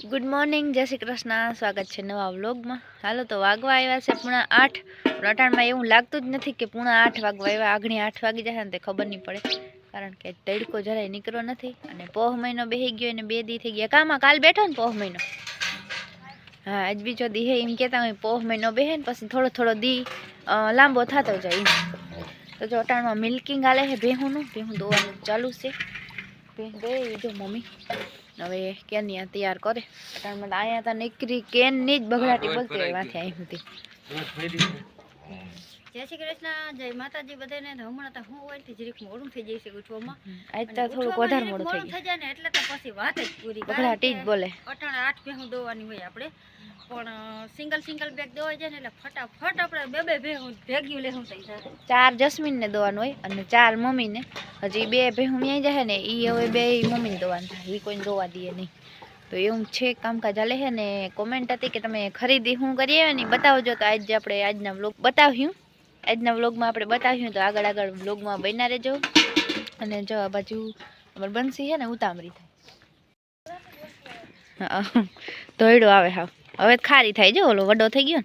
Good morning जय श्री कृष्ण स्वागत है नवा व्लॉग में। हालो तो वागवा आव्या छे 8:30। अटाण में एवं लागतुं ज नथी के 8:30 वागवा आव्या। आगणी 8 वागी जाशे ने खबर नहीं पड़े, कारण के तड़को जराय निकळ्यो नथी अने पोह महीनो बेही गयो ने 2 दी थई गया। कामा काल बैठो ने पोह महीनो। हाँ आज बीजो दी है एम कहता हूँ पोह महीनो बेहे ने पछी थोड़ो थोड़ो दी लांबो थतो जाय। तो जो अटाण में मिल्किंग आले है भेहूनुं दोवानुं चालू छे। भेह दे जो मम्मी हवे केनिया तैयार करे। अटाण में आया था निकरी केन नी ज बगड़ाटी बोलती रही वाथे आई हुती। जय श्री कृष्ण जय माताजी बधाने। तो हमणा तो हूँ होयथी जरीक मोडું થઈ જશે ઉઠવામાં। આજ તો થોડું વધારે મોડું થઈ જાય ને એટલે તો પછી વાત જ પૂરી બગડાટી જ બોલે। અટાણે 8 ભેહું દોવાની હોય આપણે, પણ સિંગલ બેગ દોવાઈ જાય ને એટલે ફટાફટ આપણે બે ભેહું ભેગ્યું લેવું થઈ જાય। 4 જસ્મીન ને દોવાનું હોય અને 4 મમ્મી ને। હજી 2 ભેહું ન્યાય જાય ને ઈ હવે 2 મમ્મી ને દોવાનું થાય, ઈ કોઈને દોવા દે નહીં। तो एवं छे कामकाज हाले है ने। कॉमेंट हती के तमे खरीदी शुं करी आव्या ने बतावजो। तो आज आपणे आजना व्लॉग बताव्युं, आजना व्लॉग में आपणे बताव्युं। तो आगळ व्लॉग में बन्या रहेजो। अने जो आ बाजू अमर बंसी है ने उतामरी थाय धोयडो आवे हाव। हवे खारी थाय जो ओलो वडो थई गयो ने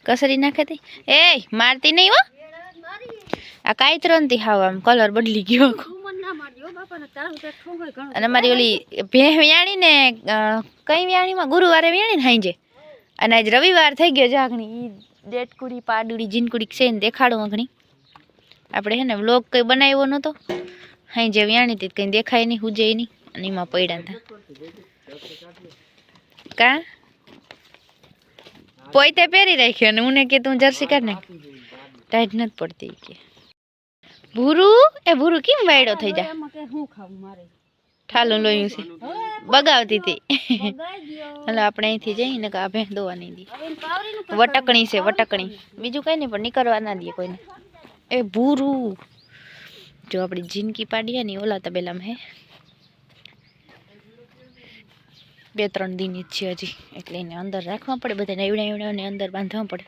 कसरी नाखे ती। ए मारती नहीं हो आ कायतरनती हाव आम कलर बदली गयो। અને મારી ઓલી ભેહ વ્યાણી ને કઈ વ્યાણીમાં ગુરુવારે વ્યાણી ને હાંજે, અને આજ રવિવાર થઈ ગયો જાગણી ઈ ડેટકુડી પાડુડી જીનકુડી છે ને દેખાડો અગણી। આપણે હે ને વ્લોગ કઈ બનાવ્યો નતો, હાંજે વ્યાણી તી કઈ દેખાય નહીં હુજે નહીં અને એમાં પડ્યા હતા કા પોઈતે પહેરી રાખ્યો ને ઉને કે તું જર્સી કાઢ નાખ ટાઈટ નથી પડતી કે ભૂરુ એ ભૂરુ કેમ વાયડો થઈ જા ઠાલો લોયું છે બગાવતી હતી। એટલે આપણે અહીંથી જઈને કે આ ભેંસ દોવા નહીં દી। વટકણી છે વટકણી, બીજું કઈ નહીં પણ નીકળવા ના દે કોઈને। એ ભૂરુ જો આપણી જિંદગી પાડી ને ઓલા તબેલામાં હે 2-3 દિન જ છે હજી, એટલે એને અંદર રાખવા પડે બધાને એવડા અંદર બાંધવા પડે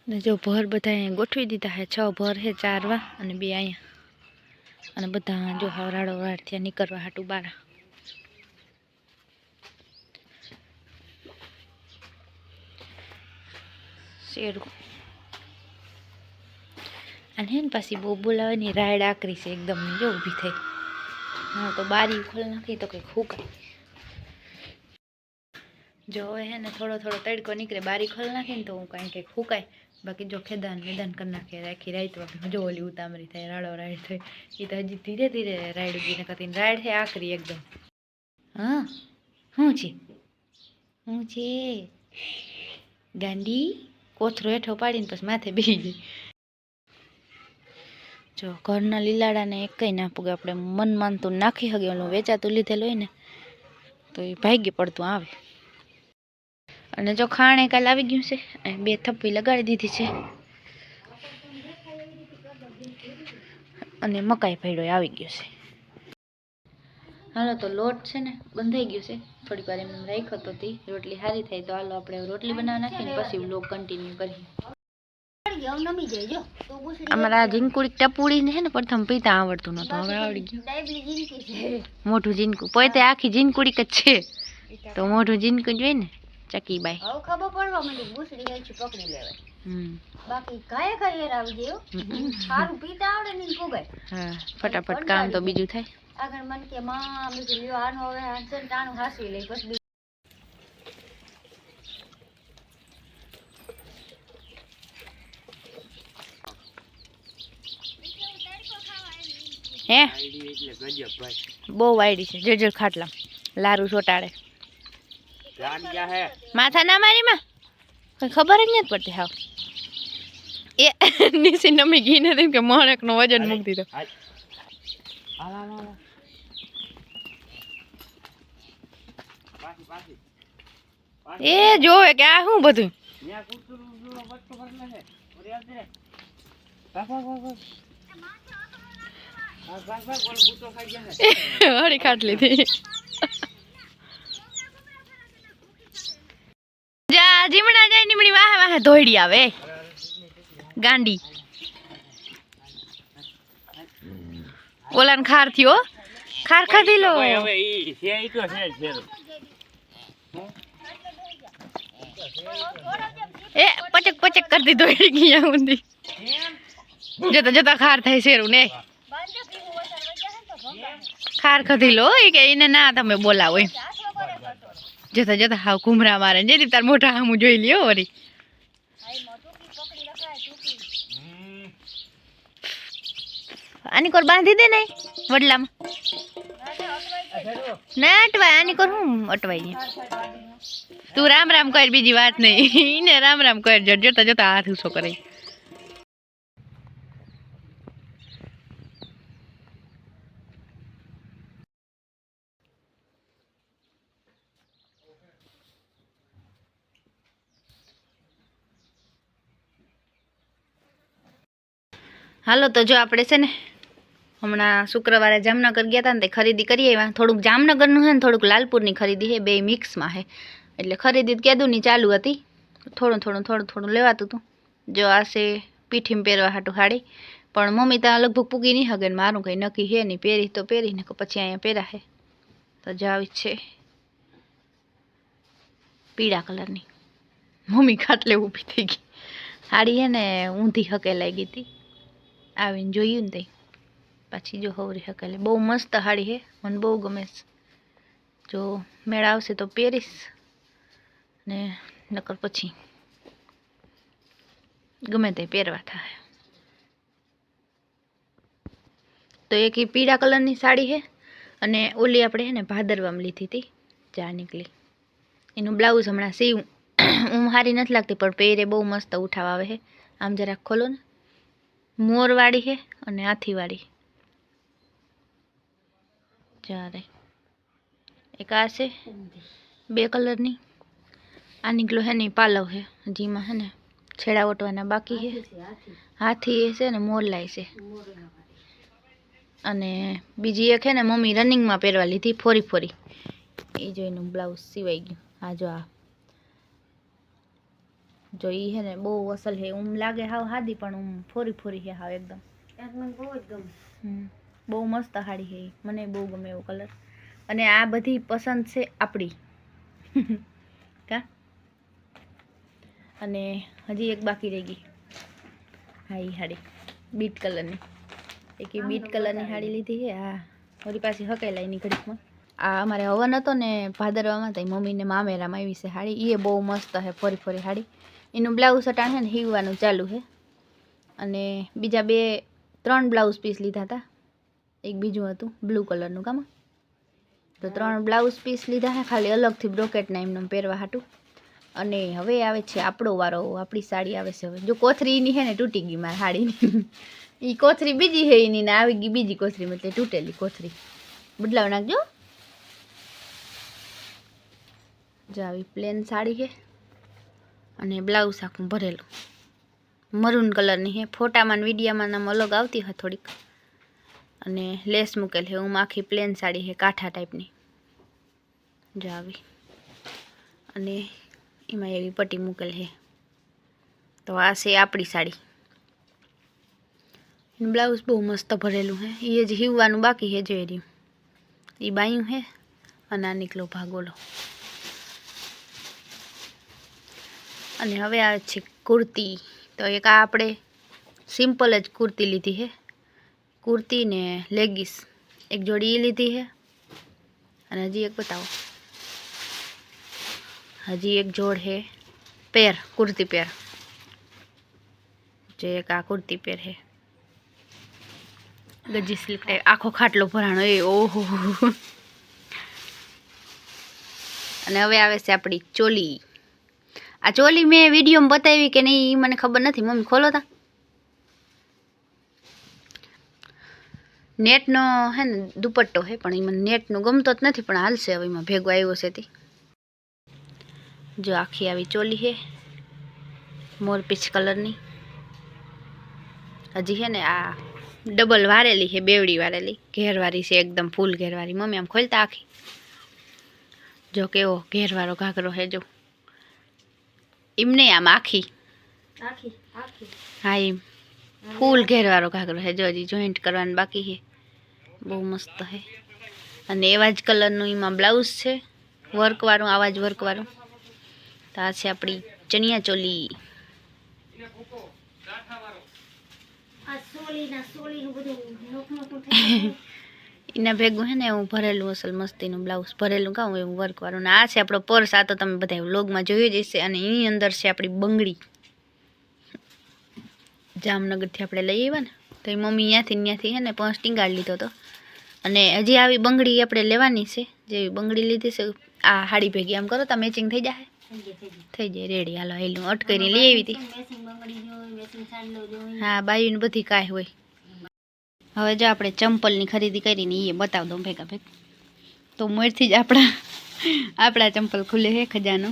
ने। जो भर बधा गोठवी दीधा है 6 भर है 4 वा अने 2 अँ अने बधा जो हराड़ो वाड़ थी निकलवा हाटू बारा। शेरू अने पासी बो बोलावानी रायड आकरी से एकदम जो ऊभी थई। हाँ तो बारी खोल नाखी तो कई फूकाय जो है ने थोड़ो थोड़ो तड़को निकले बारी खोल नाखी तो कहीं कहीं फूकाय। बाकी जो खेदान मैदान कर नाखे राखी रात में जो ओली उतामरी थाय राड़ो राइड थाय ये तो हजी धीरे धीरे राइड उगी नकती राइड है आखरी एकदम। हाँ हूँ छे गांडी कोथरो हेठो पाड़ी ने पछी माथे बेही गई। जो घरना लीलाड़ा ने एक ना पुगे अपने मन मानतुं नाखी हगे ओलुं वेचातुं लीधेलुं होय ने तो ये भाग्य पड़तुं आवे। અને જો ખાણે કાલ આવી ગયું છે, 2 થપ્પી લગાડી દીધી છે અને મકાઈ ભેડો આવી ગયો છે। હાલો તો લોટ છે ને બંધાઈ ગયો છે, થોડીક વાર એમ રાખ્યો તો તી રોટલી સારી થાય તો હાલો આપણે રોટલી બનાવી નાખીને પછી વ્લોગ કન્ટિન્યુ કરીએ। અમારા જીનકુડી ટપુડી ને હે ને પ્રથમ પીતા આવડતું નતું, હવે આવડી ગયું। મોઢું જીનકું પોતે આખી જીનકુડી જ છે તો મોઢું જીનકું જ હોય ને चकी बाई હવે ખબર પડવા માંડી બુસડી ગઈ છે પકડી લેવાય। બાકી કાય કાય આવી ગયો સારું પીતા આવડે ને કોગાય। હા ફટાફટ કામ તો બીજું થાય આગળ મન કે માં મે લ્યો આનો હવે હાંસન ટાણું હાસવી લઈ બસ। હે એટલે ગજબ ભાઈ બહુ વાયડી છે જજર ખાટલા લારું છોટાડે क्या है माथा ना मारी मां कोई खबर ही नहीं पड़ती। हाँ ये नीचे नमी घी ने देम के माणक नो वजन मूक दीधो। ए जो है क्या हूं बधु हरी काट ली थी जीमणा जाए निमणी वाह वाह धोड़ी आवे गांडी ओलान खार थियो ખાર ખાધી લો ભાઈ હવે ઈ છે ઈ તો છે જ છે. એ પચક પચક કરી દીધો એ ગયા ઊંધી જતા જતા ખાર થાય શેરું ને ખાર ખાધી લો એ કે એને ના તમે બોલાવો એમ જતા જતા હાવ કુમરા મારે જેથી તાર મોટા હામું જોઈ લ્યો વળી આની કોર બાંધી દે ને વડલામાં ના અટવાય આની કોર હું અટવાઈ તું રામ રામ કર બીજી વાત નહીં ને રામ રામ કર જતા જતા હાથ ઊંચો કરે હાલો તો જો આપણે છે ને હમણાં શુક્રવારે જામનગર ગયા હતા ને તે ખરીદી કરી આવ્યા થોડુંક જામનગરનું છે ને થોડુંક લાલપુરની ખરીદી છે બે મિક્સમાં છે એટલે ખરીદી કેદુની ચાલુ હતી થોડું થોડું લેવાતું હતું જો આ છે પીઠીમાં પહેરવા હાટું સાડી પણ મમ્મી ત્યાં લગભગ પૂગી નહીં હગે ને મારું કંઈ નક્કી છે નહીં પહેરી તો પહેરીને પછી અહીંયા પહેરા છે તો જો આવી છે પીળા કલરની મમ્મી ખાટલે ઊભી થઈ ગઈ સાડી છે ને ઊંધી હકેલાઈ ગઈ હતી આવીને જોયું ને તે પાછી જો હવરી હકેલી બહુ મસ્ત સાડી છે મને બહુ ગમે છે જો મેળ આવશે તો પહેરીશ ને નકર પછી ગમે તે પહેરવા થાય તો એક એ પીળા કલરની સાડી છે અને ઓલી આપણે છે ને ભાદરવામાં લીધી હતી ચા નીકળી એનું બ્લાઉઝ હમણાં સીવું હું સારી નથી લાગતી પણ પહેરે બહુ મસ્ત ઉઠાવ આવે છે આમ જરાક ખોલો ને મોરવાળી છે અને હાથીવાળી ચારે એક આ છે બે કલરની આ નીકળો છે ને પાલવ છે જેમાં છે ને છેડા ઓટવાના બાકી છે હાથી એ છે ને મોરલાઈ છે અને બીજી એક છે ને મમ્મી રનિંગમાં પહેરવા લીધી ફોરી એ જો એનું બ્લાઉઝ સિવાઈ ગયું આ જો આ જો એ છે ને બહુ અસલ છે લાગે હાવ હાદી પણ ફોરી છે હાવ એકદમ મને બહુ જ ગમે બહુ મસ્ત સાડી છે મને બહુ ગમે એવો કલર અને આ બધી પસંદ છે આપણી કા અને હજી એક બાકી રહી ગઈ હા એ સાડી બીટ કલરની એક એ બીટ કલરની સાડી લીધી છે હા મારી પાસે હકેલાઈ એની ઘડીકમાં આ અમારે હવન હતો ને ભાદરવામાં તો મમ્મીને મામેરામાં આવી છે સાડી એ બહુ મસ્ત છે ફોરી સાડી એનું બ્લાઉઝ અટાણ છે ને હીવવાનું ચાલુ છે અને બીજા 3 બ્લાઉઝ પીસ લીધા હતા એક બીજું હતું બ્લુ કલરનું કામાં તો 3 બ્લાઉઝ પીસ લીધા છે ખાલી અલગથી બ્રોકેટના એમને પહેરવા હાટું અને હવે આવે છે આપણો વારો આપણી સાડી આવે છે હવે જો કોથરી એની છે ને તૂટી ગઈ મારી સાડીની એ કોથરી બીજી છે એની ને આવી ગઈ બીજી કોથરી એટલે તૂટેલી કોથરી બદલાવ નાખજો જો આવી પ્લેન સાડી છે અને બ્લાઉઝ આખું ભરેલું મરૂન કલરની છે ફોટામાં વિડીયામાં નામ અલગ આવતી હોય થોડીક અને લેસ મૂકેલ છે હું આખી પ્લેન સાડી છે કાંઠા ટાઈપની જો આવી અને એમાં એવી પટ્ટી મૂકેલ છે તો આ છે આપણી સાડી બ્લાઉઝ બહુ મસ્ત ભરેલું છે એ જ હીવવાનું બાકી છે જોઈ રહ્યું એ બાયું છે અને આ નીકળો ભાગોલો અને હવે આવે છે કુર્તી તો એક આ આપણે સિમ્પલ જ કુર્તી લીધી છે કુર્તી ને લેગીસ એક જોડી એ લીધી છે અને હજી એક બતાવો હજી એક જોડ છે પેર કુર્તી પેર જે એક આ કુર્તી પેર છે ગજી સિલ્ક ટાઈપ આખો ખાટલો ભરાણો એ ઓહો અને હવે આવે છે આપણી ચોલી આ ચોલી મેં વિડીયોમાં બતાવી કે નહીં એ મને ખબર નથી મમ્મી ખોલો તા નેટનો હે ને દુપટ્ટો છે પણ એ મને નેટનું ગમતો જ નથી પણ હાલશે હવે એમાં ભેગો આવ્યો છે તે જો આખી આવી ચોલી છે મોરપીચ કલરની હજી છે ને આ ડબલ વારેલી છે બેવડી વારેલી ઘેરવાળી છે એકદમ ફૂલ ઘેરવાળી મમ્મી આમ ખોલતા આખી જો કેવો ઘેરવાળો ઘાઘરો છે જો એમ નહીં આમ આખી હા એમ ફૂલ ઘેરવાળો ઘાઘરો છે જો હજી જોઈન્ટ કરવાનું બાકી છે બહુ મસ્ત છે અને એવા જ કલરનું એમાં બ્લાઉઝ છે, વર્કવાળું, આવા જ વર્કવાળું. તો આ છે આપણી ચણિયા ચોલી. આ સોલીનું બધું નોખું થઈ ગયું. એના ભેગું હે ને એવું ભરેલું અસલ મસ્તીનું બ્લાઉઝ ભરેલું કાં એવું વર્કવાળું. ને આ છે આપણો પર્સ. આ તો તમે બધા વ્લોગમાં જોયું જ હશે. અને એની અંદર છે આપણી બંગડી, જામનગરથી આપણે લઈ આવ્યા ને, તો એ મમ્મી ત્યાંથી હે ને પર્સ ટીંગાડી લીધો હતો. અને હજી આવી બંગડી આપણે લેવાની છે. જેવી બંગડી લીધી છે આ હાડી ભેગી આમ કરો તો મેચિંગ થઈ જાય. થઈ જાય રેડી. હાલો હેલું અટકરીને લઈ આવી હતી. મેચિંગ બંગડી જોઈ, મેચિંગ સાંડલો જોઈ. હા, બાયુને બધી કાંઈ હોય. હવે જો આપણે ચંપલની ખરીદી કરીને એ બતાવ દઉં ભેગા ભેગ. તો મોરથી જ આપણા ચંપલ ખુલે છે ખજાનો.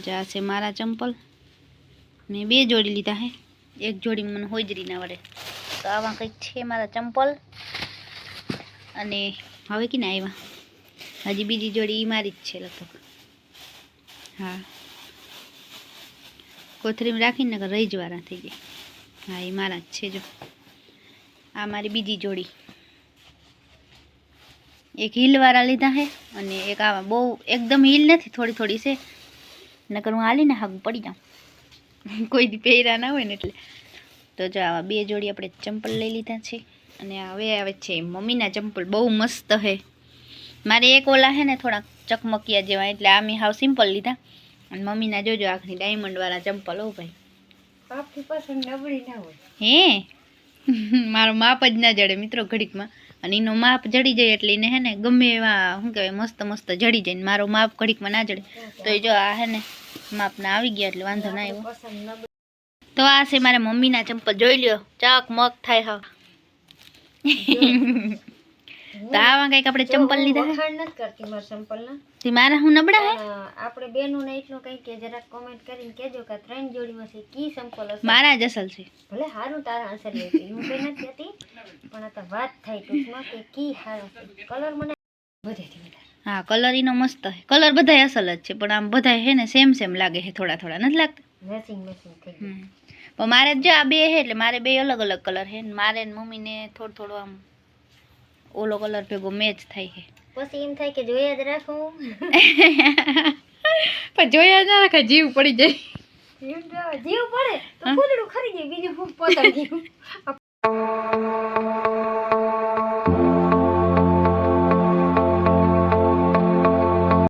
જા છે મારા ચંપલ. મેં 2 જોડી લીધા હે. એક જોડી મને હોજરી ના વડે. તો આવા કંઈક છે મારા ચંપલ. અને હવે કે ના આવ્યા હજી બીજી જોડી મારી જ છે લગભગ. હા, કોથરીમાં રાખીને નકર રહી જવાના થઈ જાય. હા, એ મારા જ છે. જો આ મારી બીજી જોડી. એક હીલવાળા લીધા છે અને એક આવા બહુ એકદમ હીલ નથી, થોડી થોડી છે. નકર હું હાલીને હાગું પડી જાઉં, કોઈ દી પહેર્યા ના હોય ને એટલે. તો જો આવા 2 જોડી આપણે ચંપલ લઈ લીધા છે. અને હવે આવે છે મમ્મીના ચંપલ. બહુ મસ્ત છે. મારે એક ઓલા છે ને થોડાક ચકમકિયા જેવા, એટલે આ મેં હાવ સિમ્પલ લીધા. અને મમ્મીના જોજો આખરી ડાયમંડવાળા ચંપલ. હો ભાઈ, આપની પસંદ નબળી ના હોય. હે મારો માપ જ ના જડે મિત્રો ઘડીકમાં. અને એનો માપ જડી જાય એટલે એને હે ને ગમે એવા શું કહેવાય મસ્ત મસ્ત જડી જાય. ને મારો માપ ઘડીકમાં ના જડે. તો એ જો આ હે ને માપના આવી ગયા એટલે વાંધો ના આવ્યો. પસંદ નબળી. તો આ છે મારા મમ્મીના ચંપલ. જોઈ લ્યો, ચાક મક થાય. હા, તો આવા કંઈક આપણે ચંપલ લીધા હે. વખાણ નથી કરતી મારા ચંપલના. તે મારા હું નબળા હે. આપણે બેનોને એટલું કંઈ કે જરાક કોમેન્ટ કરીને કહેજો કે 3 જોડીમાંથી કી ચંપલ હશે. મારા જ અસલ છે. ભલે હારું તારા અસર લેતી હું કઈ નથી કહેતી, પણ આ તો વાત થાય ટૂંકમાં કે કી હારા છે. કલર મને બધેથી વધારે. હા, કલર એનો મસ્ત છે. કલર બધાય અસલ જ છે, પણ આમ બધાય હે ને સેમ સેમ લાગે છે. થોડા થોડા નથી લાગતા. મેચિંગ થઈ ગયું. પણ મારે જો આ 2 છે એટલે મારે 2 અલગ અલગ કલર છે. મારે ને મમ્મીને થોડું થોડું આમ ઓલો કલર ભેગો મેચ થાય છે. પછી એમ થાય કે જોયા જ રાખું. પણ જોયા ના રાખે, જીવ પડી જાય. જીવ પડે તો ફૂલડું ખરી જાય, બીજું હું પોતા જીવ.